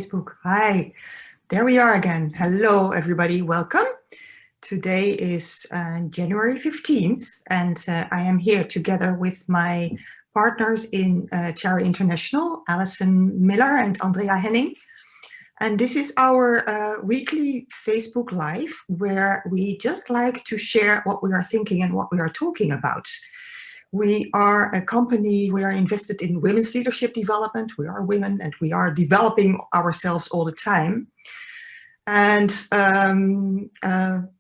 Facebook. Hi, there we are again. Hello, everybody. Welcome. Today is January 15th, and I am here together with my partners in Tiara International, Alison Miller and Andrea Henning. And this is our weekly Facebook Live, where we just like to share what we are thinking and what we are talking about. We are a company, we are invested in women's leadership development. We are women and we are developing ourselves all the time. And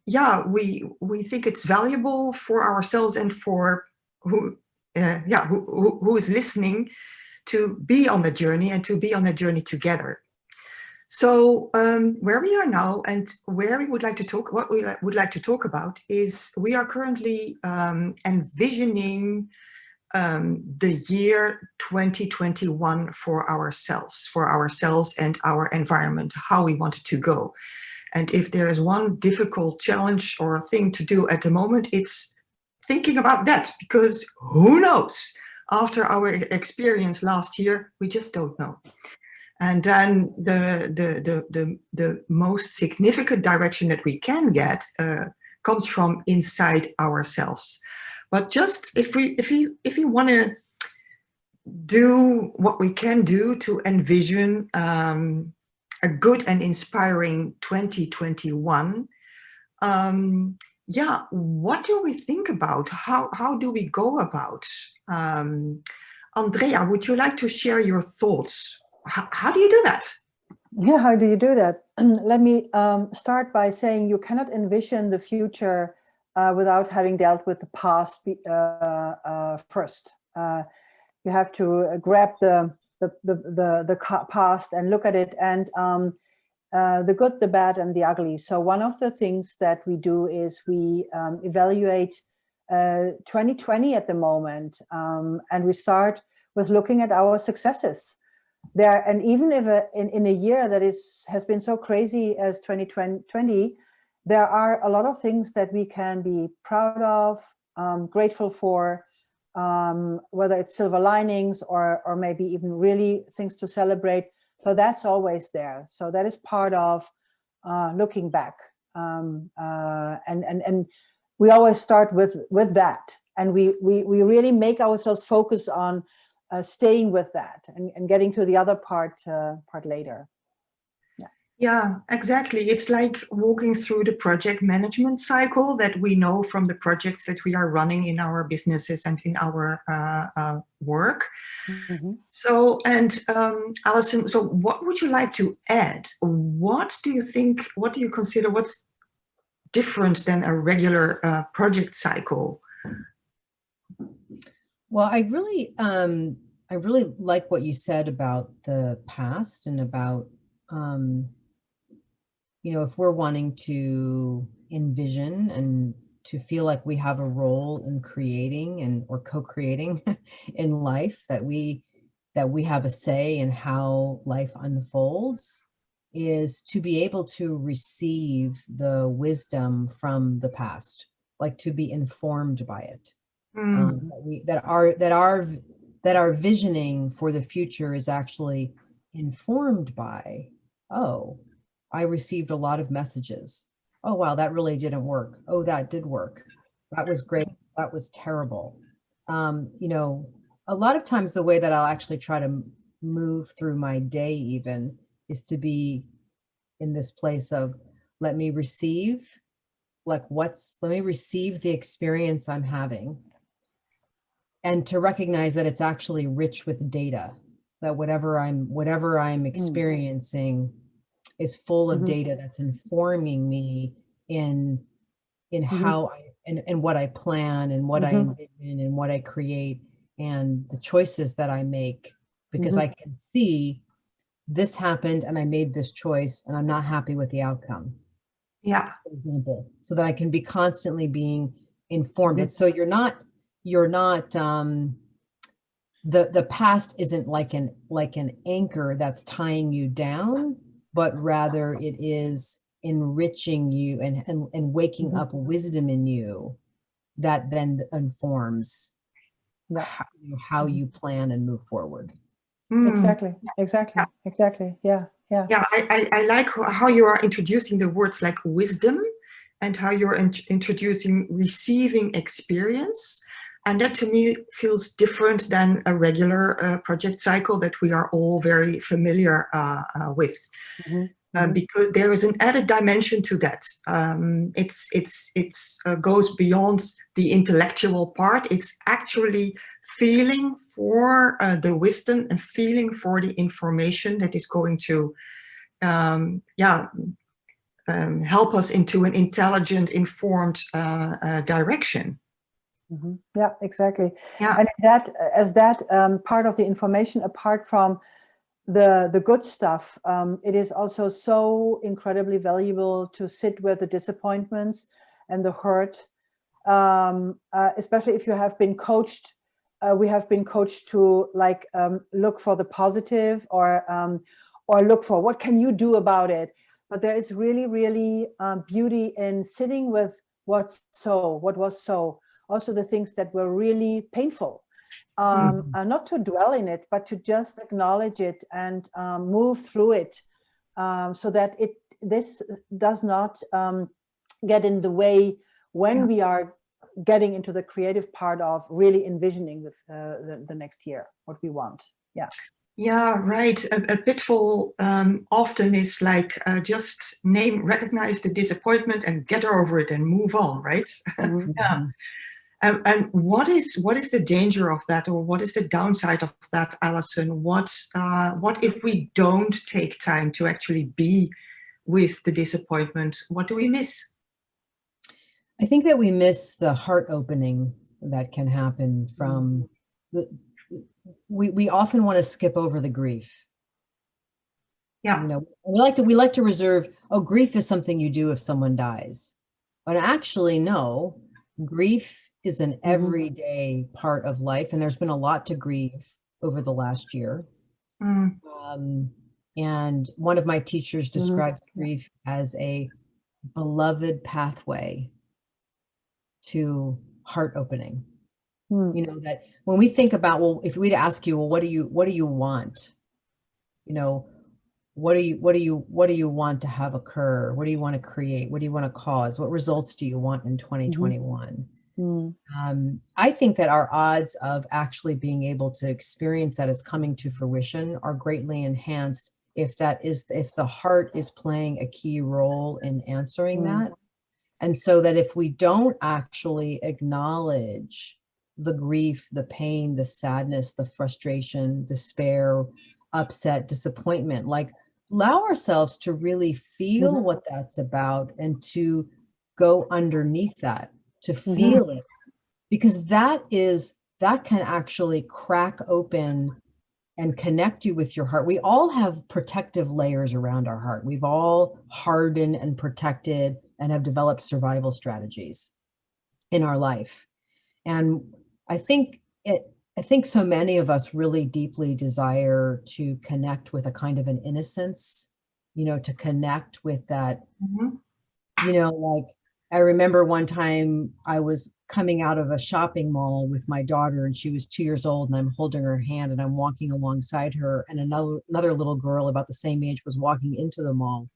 yeah, we think it's valuable for ourselves and for who is listening to be on the journey and to be on the journey together. So where we are now and where we would like to talk, what we would like to talk about is we are currently envisioning the year 2021 for ourselves and our environment, how we want it to go. And if there is one difficult challenge or thing to do at the moment, it's thinking about that, because who knows? After our experience last year, we just don't know. And then the most significant direction that we can get comes from inside ourselves. But just if you want to do what we can do to envision a good and inspiring 2021, yeah, what do we think about? How do we go about? Andrea, would you like to share your thoughts? How do you do that? Yeah, how do you do that? Let me start by saying you cannot envision the future without having dealt with the past first. You have to grab the past and look at it, and the good, the bad, and the ugly. So one of the things that we do is we evaluate 2020 at the moment, and we start with looking at our successes. And even if in a year that has been so crazy as 2020, there are a lot of things that we can be proud of, grateful for, whether it's silver linings or maybe even really things to celebrate. So that's always there. So that is part of looking back, and we always start with that, and we really make ourselves focus on staying with that and getting to the other part later. Yeah, exactly. It's like walking through the project management cycle that we know from the projects that we are running in our businesses and in our work. Mm-hmm. So, and Alison, so what would you like to add? What do you think, what do you consider what's different than a regular project cycle? Well, I really like what you said about the past and about, you know, if we're wanting to envision and to feel like we have a role in creating or co-creating in life, that we have a say in how life unfolds, is to be able to receive the wisdom from the past, like to be informed by it. That our visioning for the future is actually informed by, oh, I received a lot of messages. Oh, wow, that really didn't work. Oh, that did work. That was great. That was terrible. You know, a lot of times the way that I'll actually try to move through my day even is to be in this place of, let me receive, let me receive the experience I'm having. And to recognize that it's actually rich with data, that whatever I'm experiencing is full of data that's informing me in how and what I plan and what I envision and what I create and the choices that I make, because I can see this happened and I made this choice and I'm not happy with the outcome. Yeah. For example, so that I can be constantly being informed. And so you're not the past isn't like an anchor that's tying you down, but rather it is enriching you and waking up wisdom in you that then informs how you plan and move forward. Exactly. Yeah. Yeah. Yeah, I like how you are introducing the words like wisdom and how you're introducing receiving experience. And that to me feels different than a regular project cycle that we are all very familiar with. Because there is an added dimension to that. It goes beyond the intellectual part. It's actually feeling for the wisdom and feeling for the information that is going to help us into an intelligent, informed direction. Yeah, exactly. Yeah. And that part of the information, apart from the good stuff, it is also so incredibly valuable to sit with the disappointments and the hurt, especially if you have been coached. We have been coached to like look for the positive, or look for what can you do about it. But there is really, really beauty in sitting with what was so. Also the things that were really painful. Not to dwell in it, but to just acknowledge it and move through it, so that this does not get in the way when we are getting into the creative part of really envisioning the next year, what we want. Yeah. Yeah, right. A pitfall often is like just recognize the disappointment and get over it and move on, right? Yeah. And what is the danger of that, or what is the downside of that, Alison? What if we don't take time to actually be with the disappointment? What do we miss? I think that we miss the heart opening that can happen from we often want to skip over the grief. Yeah. You know, we like to reserve, grief is something you do if someone dies. But actually, no, grief is an everyday part of life. And there's been a lot to grieve over the last year. And one of my teachers described grief as a beloved pathway to heart opening. You know, that when we think about, well, if we'd ask you, well, what do you want? You know, what do you want to have occur? What do you want to create? What do you want to cause? What results do you want in 2021? I think that our odds of actually being able to experience that as coming to fruition are greatly enhanced if the heart is playing a key role in answering that. And so that if we don't actually acknowledge the grief, the pain, the sadness, the frustration, despair, upset, disappointment, like allow ourselves to really feel what that's about and to go underneath that, to feel it, because that can actually crack open and connect you with your heart. We all have protective layers around our heart. We've all hardened and protected and have developed survival strategies in our life. And I think so many of us really deeply desire to connect with a kind of an innocence, you know, to connect with that, you know, like I remember one time I was coming out of a shopping mall with my daughter, and she was 2 years old, and I'm holding her hand and I'm walking alongside her, and another little girl about the same age was walking into the mall,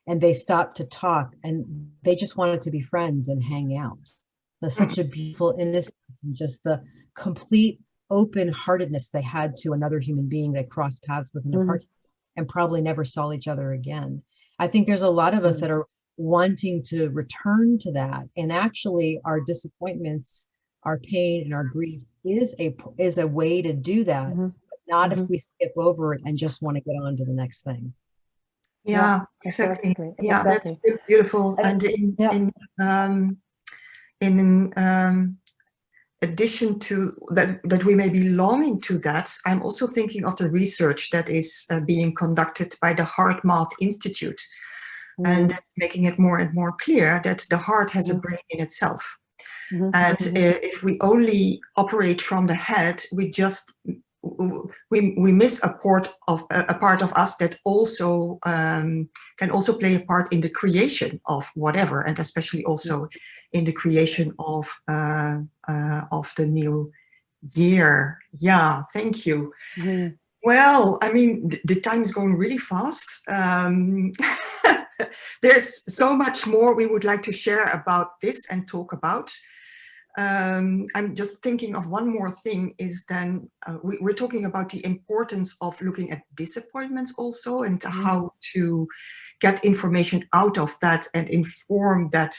and they stopped to talk, and they just wanted to be friends and hang out. There's such a beautiful innocence and just the complete open-heartedness they had to another human being they crossed paths with in a park and probably never saw each other again. I think there's a lot of us that are wanting to return to that, and actually our disappointments, our pain, and our grief is a way to do that, but not if we skip over it and just want to get on to the next thing. Yeah, exactly. Yeah, that's beautiful. And in addition to that we may be longing to that, I'm also thinking of the research that is being conducted by the Heart Math Institute, and that's making it more and more clear that the heart has a brain in itself. And if we only operate from the head, we miss a part of us that also can also play a part in the creation of whatever, and especially also in the creation of the new year. Yeah, thank you. Well, I mean, the time is going really fast. There's so much more we would like to share about this and talk about. I'm just thinking of one more thing is then we're talking about the importance of looking at disappointments also, and how to get information out of that and inform that,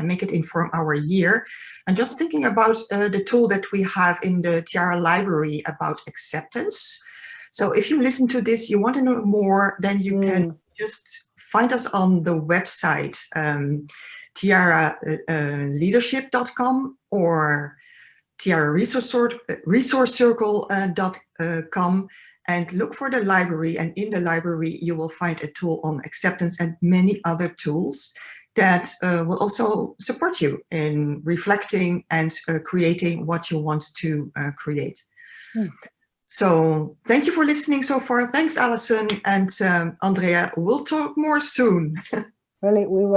make it inform our year. And just thinking about the tool that we have in the Tiara library about acceptance. So if you listen to this, you want to know more, then you can just find us on the website, tiaraleadership.com or tiararesourcecircle.com, and look for the library. And in the library, you will find a tool on acceptance and many other tools that will also support you in reflecting and creating what you want to create. So thank you for listening so far. Thanks, Alison and Andrea. We'll talk more soon. Really, we will.